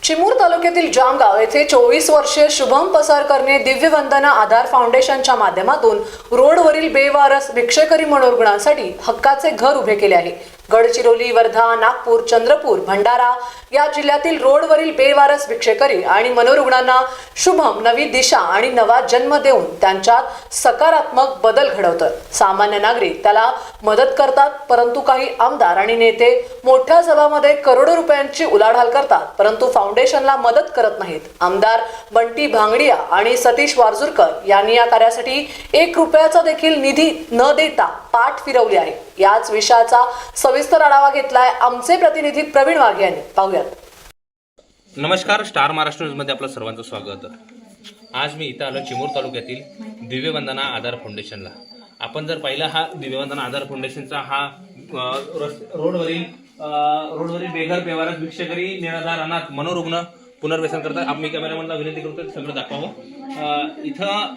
चिमूर तालुक्यातील जामगाव येथे 24 वर्षीय शुभम पसारकरने दिव्य वंदना आधार फाउंडेशनच्या माध्यमातून रोडवरील बेवारस भिक्षेकरी मनोरुग्णांसाठी हक्काचे घर उभे केले आहे। गडचिरोली, वर्धा, नागपूर, चंद्रपूर, भंडारा या जिल्ह्यातील रोडवरील बेवारस भिक्षेकरी आणि मनोरुग्णांना शुभम नवी दिशा आणि नवा जन्म देऊन त्यांच्यात सकारात्मक बदल घडवतात। सामान्य नागरिक त्याला मदत करतात, परंतु काही आमदार आणि नेते मोठ्या सभामध्ये करोडो रुपयांची उलाढाल करतात, परंतु फाउंडेशनला मदत करत नाहीत। आमदार बंटी भांगडिया आणि सतीश वारजूरकर यांनी या कार्यासाठी 1 रुपयाचा देखील निधी न देता पाठ फिरवली आहे। याच विषयाचा सविस्तर आढावा घेतलाय आमचे प्रतिनिधी प्रवीण वाघ यांनी। पाहूयात। नमस्कार, स्टार महाराष्ट्र न्यूजमध्ये आपलं सर्वांचं स्वागत। आज मी इथं आलो चिमूर तालुक्यातील दिव्य वंदना आधार फाउंडेशनला। आपण जर पाहिलं, हा दिव्य वंदना आधार फाउंडेशनचा हा रोडवरील बेघर बेवारस भिक्षेकरी, निराधार, अनाथ, मनोरुग्ण पुनर्वसन करतात। मी कॅमेरामॅनला विनंती करतो सगळं दाखवावं। इथं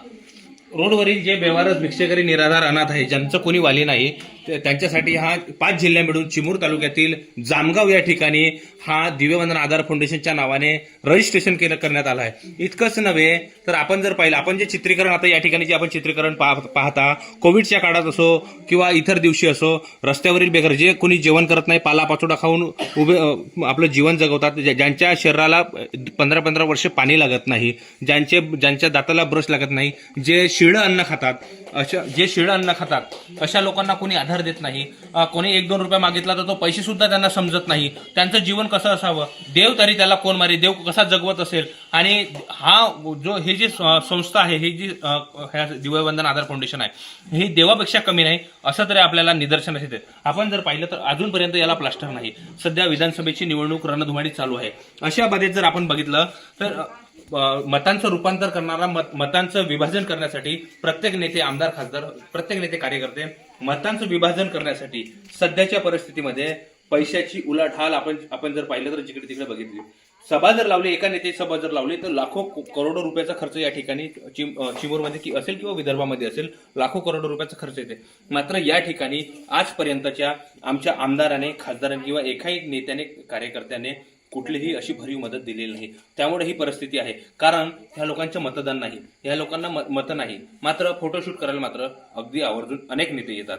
रोडवरील जे बेवारस भिक्षेकरी, निराधार, अनाथ आहे, ज्यांचं कोणी वाली नाही, त्यांच्यासाठी हा 5 जिल्ह्या मिळून चिमूर तालुक्यातील जामगाव या ठिकाणी हा दिव्य वंदना आधार फाउंडेशनच्या नावाने रजिस्ट्रेशन करण्यात आलं आहे। इतकंच नव्हे तर आपण जर पाहिलं, आपण जे चित्रीकरण आता या ठिकाणी जे आपण चित्रीकरण पाहता, कोविडच्या काळात असो किंवा इतर दिवशी असो, रस्त्यावरील बेघर जे कोणी जेवण करत नाही, पालापाचोळा खाऊन उभे आपलं जीवन जगवतात, ज्यांच्या शरीराला 15-15 वर्ष पाणी लागत नाही, ज्यांच्या दाताला ब्रश लागत नाही, जे शिळं अन्न खातात, अशा लोकांना कोणी आधार देत नाही। कोणी 1-2 रुपये मागितला तर तो पैसे सुद्धा त्यांना समजत नाही। त्यांचं जीवन कसं असावं, देव तरी त्याला कोण मारे, देव कसा जगवत असेल। आणि हे जी संस्था आहे, ही जी दिव्य वंदना आधार फाउंडेशन आहे, ही देवापेक्षा कमी नाही असं तरी आपल्याला निदर्शनास येते। आपण जर पाहिलं तर अजूनपर्यंत याला प्लास्टर नाही। सध्या विधानसभेची निवडणूक रणधुमाळी चालू आहे। अशा बाबतीत जर आपण बघितलं तर मतांचं रूपांतर करणारा, मतांचं विभाजन करण्यासाठी प्रत्येक नेते, आमदार, खासदार, प्रत्येक नेते, कार्यकर्ते मतांचं विभाजन करण्यासाठी सध्याच्या परिस्थितीमध्ये पैशाची उलाढाल आपण जर पाहिलं तर जिकडे तिकडे बघितली, सभा जर लावली, एका नेते सभा जर लावली तर लाखो करोडो रुपयाचा खर्च या ठिकाणी चिमूरमध्ये असेल किंवा विदर्भामध्ये असेल, लाखो करोडो रुपयाचा खर्च येते। मात्र या ठिकाणी आजपर्यंतच्या आमच्या आमदाराने, खासदारांनी किंवा एकाही नेत्याने, कार्यकर्त्याने कुठलीही अशी भरीव मदत दिलेली नाही। त्यामुळे ही परिस्थिती आहे, कारण ह्या लोकांचं मतदान नाही, ह्या लोकांना मतं नाही। मात्र फोटोशूट करायला मात्र अगदी आवर्जून अनेक नेते येतात।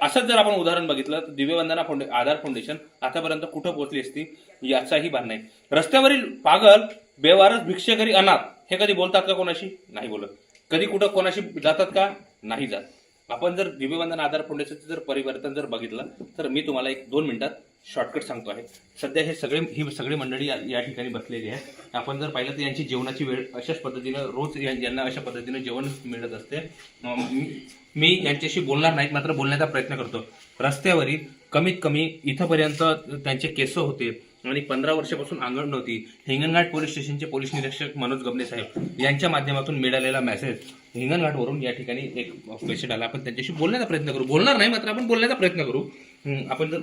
असंच जर आपण उदाहरण बघितलं तर दिव्य वंदना आधार फाउंडेशन आतापर्यंत कुठं पोहोचली असती याचाही भान नाही। रस्त्यावरील पागल, बेवारस भिक्षेकरी, अनाथ हे कधी बोलतात का कोणाशी? नाही बोलत। कधी कुठं कोणाशी जातात का? नाही जात। आपण जर दिव्य वंदना आधार फाउंडेशनचं जर परिवर्तन जर बघितलं तर मी तुम्हाला 1-2 मिनिटात शॉर्टकट सांगतो आहे। सध्या ही सगळी मंडळी या ठिकाणी बसलेली आहे। आपण जर पाहिलं तर यांची जेवणाची वेळ अशाच पद्धतीनं रोज यांना अशा पद्धतीनं जेवण मिळत असते। मी यांच्याशी बोलणार नाही, मात्र बोलण्याचा प्रयत्न करतो। रस्त्यावरील कमीत कमी इथंपर्यंत त्यांचे केस होते आणि 15 वर्षापासून अंगण नव्हती। हिंगणघाट पोलीस स्टेशनचे पोलीस निरीक्षक मनोज गबने साहेब यांच्या माध्यमातून मिळालेला मेसेज, हिंगणघाटवरून या ठिकाणी एक पेशंट आला। आपण त्यांच्याशी बोलण्याचा प्रयत्न करू, बोलणार नाही मात्र आपण बोलण्याचा प्रयत्न करू। आपण जर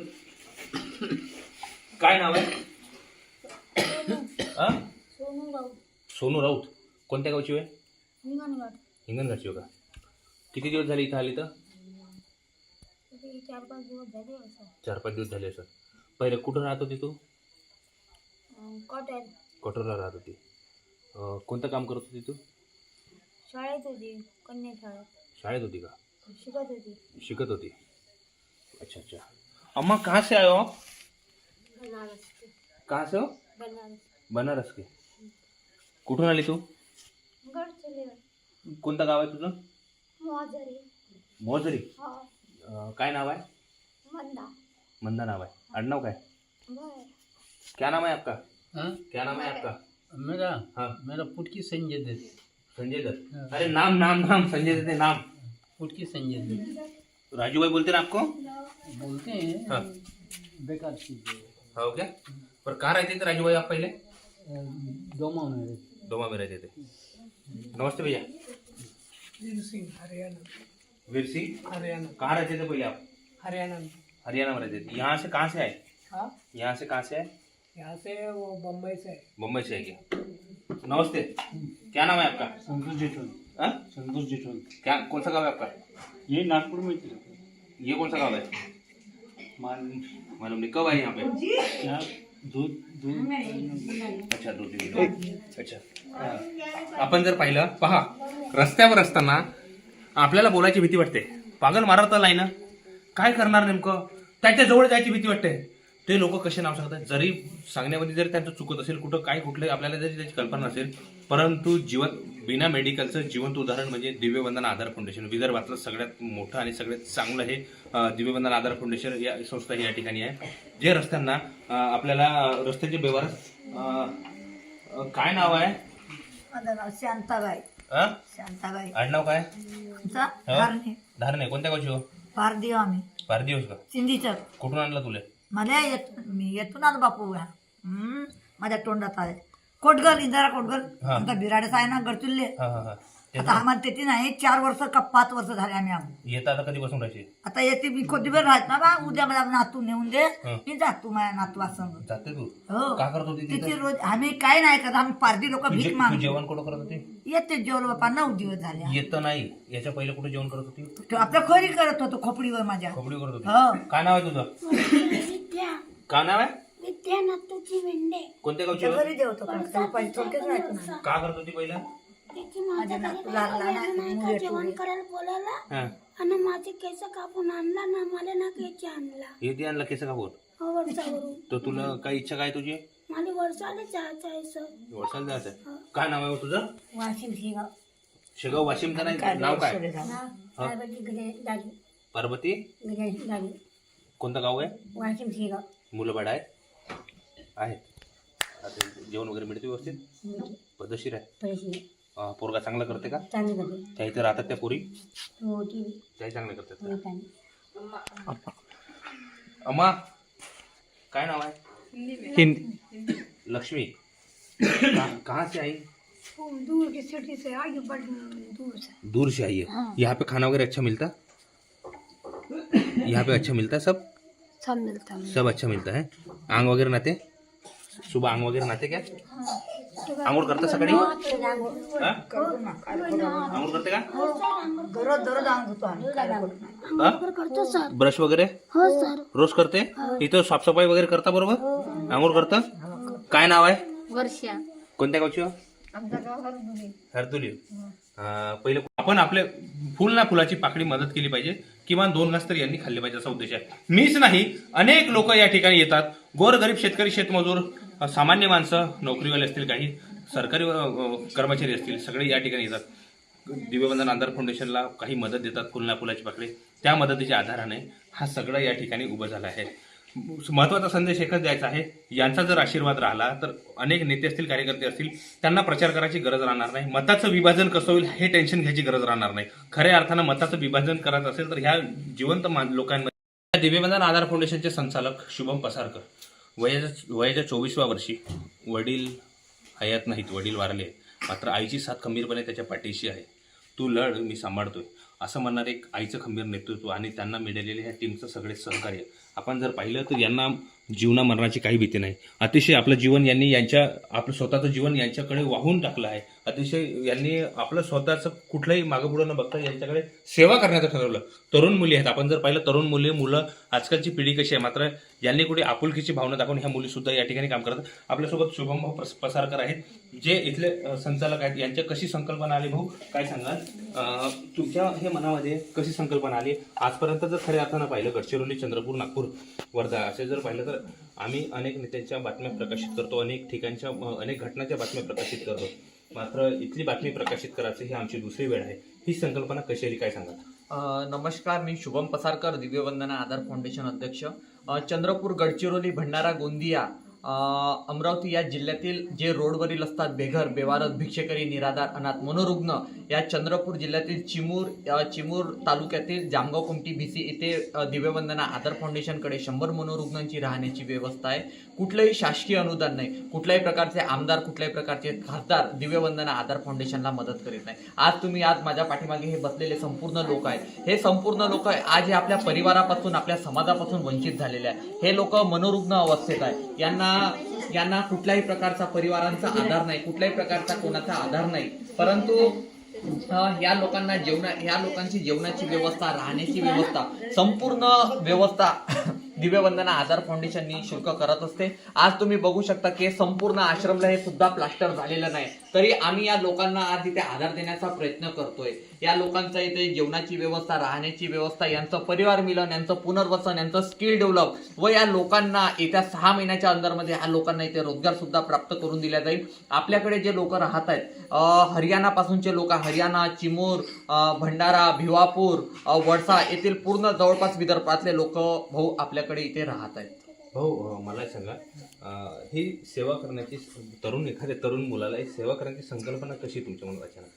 काय नाव आहे? सोनू राऊत। कोणत्या गावची आहे? हिंगणघाटची का? किती दिवस झाले इथं आली? तर 4-5 दिवस झाले सर। पहिले कुठं राहत होती तू? कॉटरला राहत होती। कोणतं काम करत होती तू? शाळेत होती, कन्या शाळेत होती का? शिकत होती। अच्छा। अम्मा कहाँ से आए हो आप? कहाँ से हो? बनारस के। कुठून आली तू? कोणतं गाव आहे तुझं? मोजरी। काय नाव आहे? मंदा नाव आहे। आडनाव काय? क्या नाम है आपका? क्या नाम है आपका? मेरा पुटकी संजय दत्त। अरे नाम संजय दत्त, नाम पुटकी संजय दत्त। राजू भाई बोलते ना आपको? बोलते हैं। बेकार चीज है। हो क्या? पर कहाँ रहते थे राजू भाई आप पहले? दोमा में रहते थे। नमस्ते भैया। वीर सिंह, हरियाणा। वीर सिंह, हरियाणा। कहाँ रहते थे भैया आप? हरियाणा में। हरियाणा में रहते थे। यहाँ से कहाँ से आए? हाँ, यहाँ से कहाँ से आए? यहाँ से वो बम्बई से है। मुंबई से है क्या? नमस्ते, क्या नाम है आपका? संतोष जेठवन। हाँ? संतोष जेठवन। क्या, कौन सा गाँव है आपका? ये नागपुर में थे। ये कौन सा गाँव है? मालूम मालूम नहीं। कब आए यहाँ पे? यहाँ 2 अच्छा 2-3 किलो अच्छा आपण जर पाहिलं पहा रस्त्यावर असताना आपल्याला बोलायची भीती वाटते पागल मारत आहे ना काय करणार नेमकं त्याच्या जवळ जायची भीती वाटते ते लोक कसे नाव सांगतात जरी सांगण्यामध्ये जरी त्यांचं चुकत असेल कुठं काय कुठले आपल्याला जरी त्याची कल्पना नसेल परंतु बिना मेडिकलचं जिवंत उदाहरण म्हणजे दिव्यवंदन आधार फाउंडेशन विदर्भातलं सगळ्यात मोठं आणि सगळ्यात चांगलं हे दिव्यवंदन आधार फाउंडेशन या संस्था या ठिकाणी आहे जे रस्त्यांना आपल्याला रस्त्याचे व्यवहार काय नाव आहे माझं नाव शांताबाई अं? शांताबाई आडनाव काय आमचा हो? धारणे धारणे कोणत्या गावची हो फार देव आम्ही फार दिवस का सिंधीचं कुठून आणलं तुले मला मी येतो ना बापू माझ्या तोंडात आहे कोटगल इंदिरा कोटगल हा. आता बिराडेच आहे ना गडचुल्ले हा हा हा आता आम्हाला तेथे नाही 4 वर्ष का 5 वर्ष झाले आम्ही येतं आता कधीपासून राहायची आता येते मी कोटीभर राहत ना बा उद्या मला नातू नेऊन दे हा. मी जातो माझ्या नातवा संग जाते तू हो का करत होती तिथे तिथे रोज आम्ही काय नाही करत आम्ही पारधी लोक भीक तू मागतो जेवण कुठं करत होती येते जेवलो बापा 9 दिवस झाले येतं नाही याच्या पहिले कुठे जेवण करत होती तो आपल्या खोरी करत होतो खोपडीवर माझ्या खोबडी करत होती हो काय नाव आहे तुझं काय नाव आहे विद्या नातूची वेंडे कोणत्या गावची हो? घरी जेवतो थोडक्यात राहतो ना का करत होती पहिला त्याची माझ्या घरी नाही का जेवण करायला बोलायला हा आणि माझे केस कापून आणला ना मला ना केची आणला येते आणला केस कापून वर्षावरून तर तुला काय इच्छा काय तुझी मला वर्षाला जायचं आहे सर वर्षाला जायचं आहे. काय नाव आहे हो तुझं वाशिम शेगाव शेगाव वाशिमचं नाही नाव काय दादी पार्वती दादी कोणतं गाव आहे वाशिम शेगाव मुलं बाळ आहेत आता जेवण वगैरे मिळते व्यवस्थित पद्धतशीर आहे पैसे पोरगा चांगला करते का चांगले करते त्या इथे राहतात त्या पोरी हो ती त्याही चांगले करतात अम्मा काय नाव आहे लक्ष्मी कहाँ से आई दूर की सिटी से आई बड़ दूर से दूर से आई है यहाँ पे खाना वगैरह अच्छा मिलता यहाँ पे अच्छा मिलता है सब मिलता है सब अच्छा मिलता है आंग वगैरह नाते सुबह आंग वगैरह नाते क्या आंघोळ करता सकाळी हा? आंघोळ करते का दररोज अंग होतो आम्ही हा? करतो सर ब्रश वगैरे हो सर रोज करते इथं साफसफाई वगैरे करता बरोबर आंघोळ करता काय नाव आहे वर्षा कोणत्या गावची हो हरदुली पहिले आपण आपले फुल ना फुलाची पाकळी मदत केली पाहिजे किमान 2 घास तर यांनी खाल्ले पाहिजे असा उद्देश आहे मीच नाही अनेक लोक या ठिकाणी येतात गोरगरीब शेतकरी शेतमजूर सामान्य माणसं नोकरीवाले असतील काही सरकारी कर्मचारी असतील सगळे या ठिकाणी येतात दिव्यवंदन आधार फाउंडेशनला काही मदत देतात फुल ना फुलाची पाकळी त्या मदतीच्या आधाराने हा सगळं या ठिकाणी उभं झाला आहे महत्वाचा संदेश एकच द्यायचा आहे यांचा जर आशीर्वाद राहिला तर अनेक नेते असतील कार्यकर्ते असतील त्यांना प्रचार करायची गरज राहणार नाही मताचं विभाजन कसं होईल हे टेन्शन घ्यायची गरज राहणार नाही खऱ्या अर्थानं मताचं विभाजन करायचं असेल तर ह्या जिवंत लोकांमध्ये दिव्यवंदन आधार फाउंडेशनचे संचालक शुभम पसारकर वयाच्या 24व्या वर्षी वडील हयात नाहीत वडील वारले मात्र आईची साथ खंबीरपणे त्याच्या पाठीशी आहे तू लढ मी सांभाळतोय असं म्हणणारे एक आईचं खंबीर नेतृत्व आणि त्यांना मिळालेले ह्या टीमचं सगळे सहकार्य आपण जर पाहिलं तर यांना जीवना मरणाची काही भीती नाही अतिशय आपलं जीवन यांनी आपलं स्वतःचं जीवन यांच्याकडे वाहून टाकलं आहे अतिशय यांनी आपलं स्वतःचं कुठलंही मागं पुढं न बघता यांच्याकडे सेवा करण्याचं ठरवलं तरुण मुली आहेत आपण जर पाहिलं तरुण मुलं आजकालची पिढी कशी आहे मात्र यांनी कुठे आपुलकीची भावना दाखवून ह्या मुली सुद्धा या ठिकाणी काम करतात आपल्यासोबत शुभम भाऊ पसारकर आहेत जे इथले संचालक आहेत यांच्या कशी संकल्पना आली भाऊ काय सांगाल तुमच्या हे मनामध्ये कशी संकल्पना आली आजपर्यंत जर खऱ्या अर्थानं पाहिलं गडचिरोली चंद्रपूर नागपूर वर्धा असे जर पाहिलं तर आम्ही अनेक नेत्यांच्या बातम्या प्रकाशित करतो अनेक ठिकाणच्या अनेक घटनांच्या बातम्या प्रकाशित करतो मात्र इथली बातमी प्रकाशित करायची ही आमची दुसरी वेळ आहे ही संकल्पना कशी आली काय सांगा नमस्कार मी शुभम पसारकर दिव्यवंदना आधार फाउंडेशन अध्यक्ष चंद्रपूर गडचिरोली भंडारा गोंदिया अमरावती या जिल्ह्यातील जे रोडवरील असतात बेघर बेवारस भिक्षेकरी निराधार अनाथ मनोरुग्ण या चंद्रपूर जिल्ह्यातील चिमूर तालुक्यातील जामगाव कुमटी BC येथे दिव्यवंदना आधार फाउंडेशनकडे 100 मनोरुग्णांची राहण्याची व्यवस्था आहे कुठलंही शासकीय अनुदान नाही कुठल्याही प्रकारचे आमदार कुठल्याही प्रकारचे खासदार दिव्यवंदना आधार फाउंडेशनला मदत करीत नाही आज माझ्या पाठीमागे हे बसलेले संपूर्ण लोक आहेत हे संपूर्ण लोक आज हे आपल्या परिवारापासून आपल्या समाजापासून वंचित झालेले आहे हे लोक मनोरुग्ण अवस्थेत आहे यांना कुठल्याही प्रकारचा परिवारांचा आधार नाही कुठल्याही प्रकारचा कोणाचा आधार नाही परंतु या लोकांची जेवणाची व्यवस्था राहण्याची व्यवस्था संपूर्ण व्यवस्था दिव्यवंदना आधार फाउंडेशननी शुल्क करत असते. आज तुम्ही बघू शकता की संपूर्ण आश्रमला हे सुद्धा प्लास्टर झालेलं नाही, तरी आम्ही या लोकांना आज इथे आधार देण्याचा प्रयत्न करतोय. या लोकांचा इथे जेवणाची व्यवस्था, राहण्याची व्यवस्था, यांचं परिवार मिलन, यांचं पुनर्वसन, यांचं स्किल डेव्हलप व या लोकांना येत्या 6 महिन्याच्या अंदरमध्ये ह्या लोकांना इथे रोजगार सुद्धा प्राप्त करून दिला जाईल. आपल्याकडे जे लोक राहत आहेत हरियाणा पासूनचे लोक, हरियाणा, चिमूर, भंडारा, भिवापूर, वडसा येथील पूर्ण जवळपास विदर्भातले लोक भाऊ आपल्याकडे इथे राहत आहेत. भाऊ मला एक सांगा, ही सेवा करण्याची एखाद्या तरुण मुलाला ही सेवा करण्याची संकल्पना कशी तुमच्या मनात अचानक?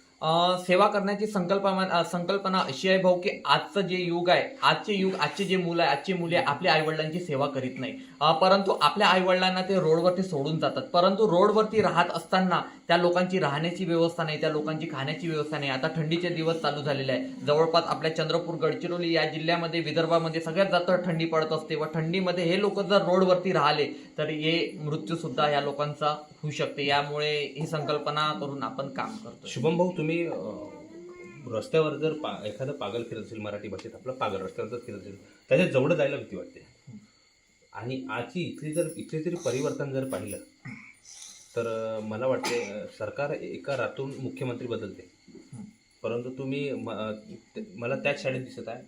सेवा करण्याची संकल्पना अशी आहे भाऊ की आजचं जे युग आहे, आजचे जे मुलं आहे, आजची मुले आपल्या आईवडिलांची सेवा करीत नाही, परंतु आपल्या आईवडिलांना ते रोडवरती सोडून जातात. परंतु रोडवरती राहत असताना त्या लोकांची राहण्याची व्यवस्था नाही, त्या लोकांची खाण्याची व्यवस्था नाही. आता थंडीचे दिवस चालू झालेले आहे. जवळपास आपल्या चंद्रपूर, गडचिरोली या जिल्ह्यामध्ये, विदर्भामध्ये सगळ्यात जास्त थंडी पडत असते व थंडीमध्ये हे लोक जर रोडवरती राहिले तर हे मृत्यू सुद्धा या लोकांचा होऊ शकते. यामुळे ही संकल्पना करून आपण काम करतो. शुभम भाऊ, तुम्ही रस्त्यावर जर एखादं पागल फिरत असेल, मराठी भाषेत आपलं पागल रस्त्यावर जर फिरत असेल, त्याच्या जवळ जायला भीती वाटते. आणि आजची इथले जरी परिवर्तन जर पाहिलं तर मला वाटते सरकार एका रातून मुख्यमंत्री बदलते, परंतु तुम्ही मला त्याच शाळेत दिसत आहे.